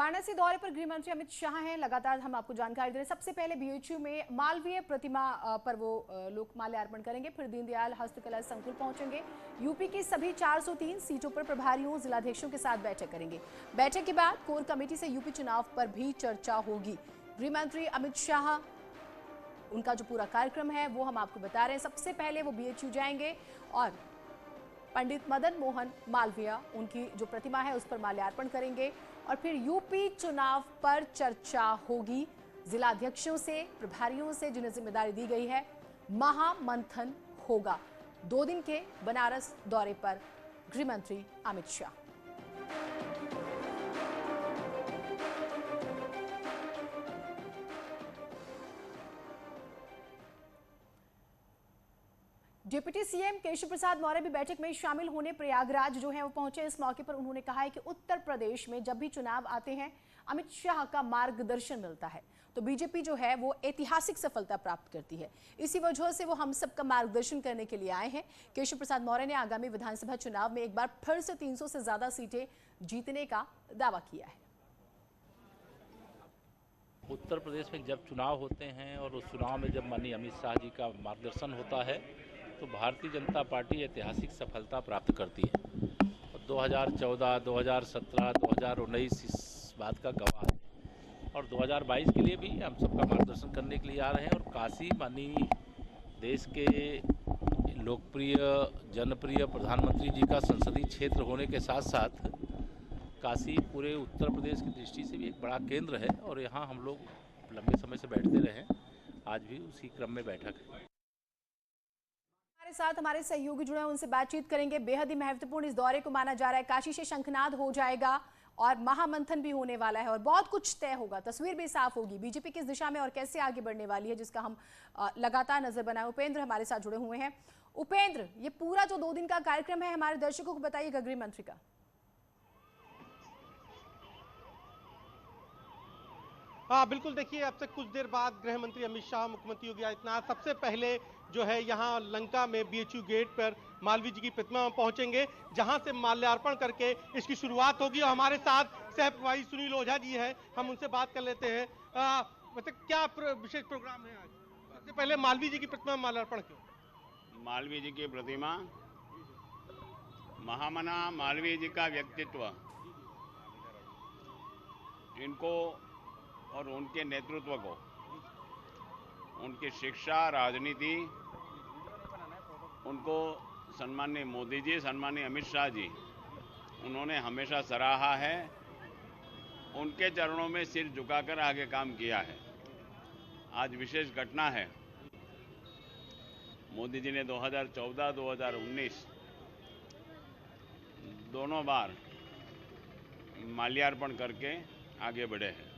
वाराणसी दौरे पर गृह मंत्री अमित शाह हैं। लगातार हम आपको जानकारी दे रहे हैं। सबसे पहले बीएचयू में मालवीय प्रतिमा पर वो लोग माल्यार्पण करेंगे, फिर दीनदयाल हस्तकला संकुल पहुंचेंगे। यूपी की सभी 403 सीटों पर प्रभारियों जिलाध्यक्षों के साथ बैठक करेंगे। बैठक के बाद कोर कमेटी से यूपी चुनाव पर भी चर्चा होगी। गृह मंत्री अमित शाह, उनका जो पूरा कार्यक्रम है वो हम आपको बता रहे हैं। सबसे पहले वो बीएचयू जाएंगे और पंडित मदन मोहन मालवीय, उनकी जो प्रतिमा है उस पर माल्यार्पण करेंगे और फिर यूपी चुनाव पर चर्चा होगी। जिलाध्यक्षों से, प्रभारियों से जिन्हें जिम्मेदारी दी गई है, महामंथन होगा। 2 दिन के बनारस दौरे पर गृह मंत्री अमित शाह। डिप्टी सीएम केशव प्रसाद मौर्य भी बैठक में शामिल होने प्रयागराज जो है वो पहुंचे। इस मौके पर उन्होंने कहा है कि उत्तर प्रदेश में जब भी चुनाव आते हैं अमित शाह का मार्गदर्शन मिलता है तो बीजेपी जो है वो ऐतिहासिक सफलता प्राप्त करती है। इसी वजह से वो हम सबका मार्गदर्शन करने के लिए आए हैं। केशव प्रसाद मौर्य ने आगामी विधानसभा चुनाव में एक बार फिर से 300 से ज्यादा सीटें जीतने का दावा किया है। उत्तर प्रदेश में जब चुनाव होते हैं और उस चुनाव में जब माननीय अमित शाह जी का मार्गदर्शन होता है तो भारतीय जनता पार्टी ऐतिहासिक सफलता प्राप्त करती है। 2014, 2017, 2019 इस बात का गवाह है और 2022 के लिए भी हम सबका मार्गदर्शन करने के लिए आ रहे हैं। और काशी माननीय देश के लोकप्रिय जनप्रिय प्रधानमंत्री जी का संसदीय क्षेत्र होने के साथ साथ काशी पूरे उत्तर प्रदेश की दृष्टि से भी एक बड़ा केंद्र है और यहाँ हम लोग लंबे समय से बैठते रहे हैं। आज भी उसी क्रम में बैठक है। हमारे साथ हमारे सहयोगी जुड़े हैं, उनसे बातचीत करेंगे। बेहद ही महत्वपूर्ण इस दौरे को माना जा रहा है। काशी से शंखनाद हो जाएगा और महामंथन भी होने वाला है और बहुत कुछ तय होगा। तस्वीर भी साफ होगी बीजेपी किस दिशा में और कैसे आगे बढ़ने वाली है, जिसका हम लगातार नजर बनाए। उपेंद्र हमारे साथ जुड़े हुए हैं। उपेंद्र, ये पूरा जो 2 दिन का कार्यक्रम है हमारे दर्शकों को बताइएगा गृह मंत्री का। हाँ बिल्कुल, देखिए अब से कुछ देर बाद गृह मंत्री अमित शाह, मुख्यमंत्री योगी आदित्यनाथ सबसे पहले जो है यहाँ लंका में बीएचयू गेट पर मालवीय जी की प्रतिमा में पहुंचेंगे, जहां से माल्यार्पण करके इसकी शुरुआत होगी। और हमारे साथ सहप्रभारी सुनील ओझा जी हैं, हम उनसे बात कर लेते हैं। मतलब क्या विशेष प्रोग्राम है आज? सबसे पहले मालवीय जी की प्रतिमा में माल्यार्पण क्यों? मालवीय जी की प्रतिमा, महामना मालवीय जी का व्यक्तित्व, इनको और उनके नेतृत्व को, उनकी शिक्षा, राजनीति, उनको सम्माननीय मोदी जी, सम्माननीय अमित शाह जी, उन्होंने हमेशा सराहा है। उनके चरणों में सिर झुकाकर आगे काम किया है। आज विशेष घटना है। मोदी जी ने 2014, 2019 दोनों बार माल्यार्पण करके आगे बढ़े हैं।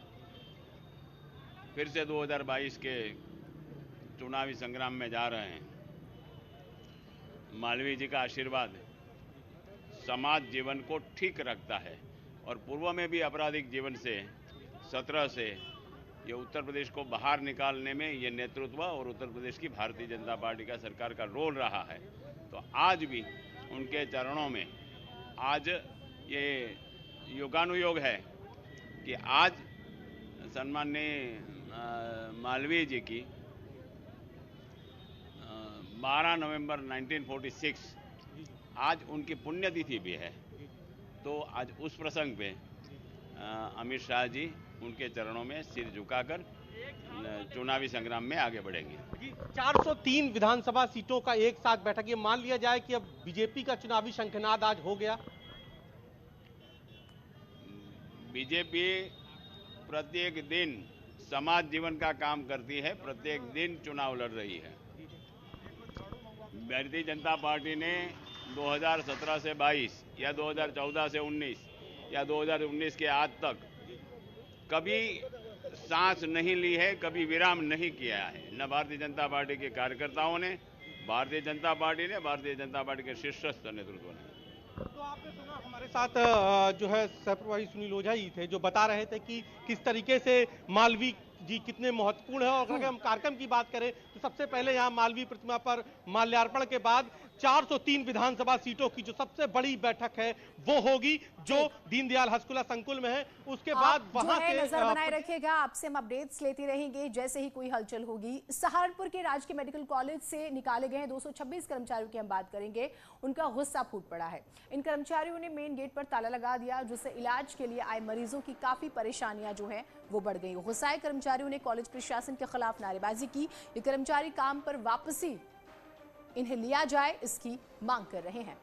फिर से 2022 के चुनावी संग्राम में जा रहे हैं। मालवीय जी का आशीर्वाद समाज जीवन को ठीक रखता है और पूर्व में भी आपराधिक जीवन से 17 से ये उत्तर प्रदेश को बाहर निकालने में ये नेतृत्व और उत्तर प्रदेश की भारतीय जनता पार्टी का सरकार का रोल रहा है। तो आज भी उनके चरणों में आज ये युगानुयोग है कि आज सम्माननीय मालवीय जी की 12 नवंबर 1946 आज उनकी पुण्यतिथि भी है। तो आज उस प्रसंग पे अमित शाह जी उनके चरणों में सिर झुकाकर चुनावी संग्राम में आगे बढ़ेंगे। 403 विधानसभा सीटों का एक साथ बैठक, ये मान लिया जाए कि अब बीजेपी का चुनावी शंखनाद आज हो गया। बीजेपी प्रत्येक दिन समाज जीवन का काम करती है, प्रत्येक दिन चुनाव लड़ रही है। भारतीय जनता पार्टी ने 2017 से 22 या 2014 से 19 या 2019 के आज तक कभी सांस नहीं ली है, कभी विराम नहीं किया है। न भारतीय जनता पार्टी के कार्यकर्ताओं ने, भारतीय जनता पार्टी ने, भारतीय जनता पार्टी के शीर्षस्थ नेतृत्व ने। तो आपने सुना हमारे साथ जो है सहप्रभारी सुनील ओझा जी थे, जो बता रहे थे कि किस तरीके से मालवीय जी कितने महत्वपूर्ण है। और अगर हम कार्यक्रम की बात करें तो सबसे पहले यहाँ मालवीय प्रतिमा पर माल्यार्पण के बाद 403 विधानसभा सीटों की जो सबसे बड़ी बैठक है वो होगी, जो दीनदयाल हस्तकला संकुल में है। उसके बाद वहां से नजर बनाए रखिएगा, आपसे हम अपडेट्स लेते रहेंगे जैसे ही कोई हलचल होगी। सहारनपुर के राजकीय मेडिकल कॉलेज से निकाले गए 226 कर्मचारियों की हम बात करेंगे। उनका गुस्सा फूट पड़ा है। इन कर्मचारियों ने मेन गेट पर ताला लगा दिया, जिससे इलाज के लिए आए मरीजों की काफी परेशानियां जो है वो बढ़ गई। गुस्साए कर्मचारियों ने कॉलेज प्रशासन के खिलाफ नारेबाजी की। ये कर्मचारी काम पर वापसी इन्हें लिया जाए, इसकी मांग कर रहे हैं।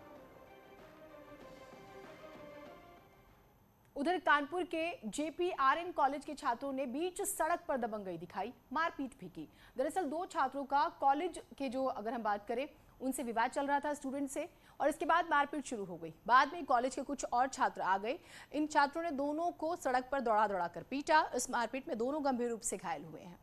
उधर कानपुर के JPRN कॉलेज के छात्रों ने बीच सड़क पर दबंगई दिखाई, मारपीट भी की। दरअसल 2 छात्रों का कॉलेज के जो अगर हम बात करें उनसे विवाद चल रहा था स्टूडेंट से, और इसके बाद मारपीट शुरू हो गई। बाद में कॉलेज के कुछ और छात्र आ गए। इन छात्रों ने दोनों को सड़क पर दौड़ा दौड़ा कर पीटा। इस मारपीट में दोनों गंभीर रूप से घायल हुए हैं।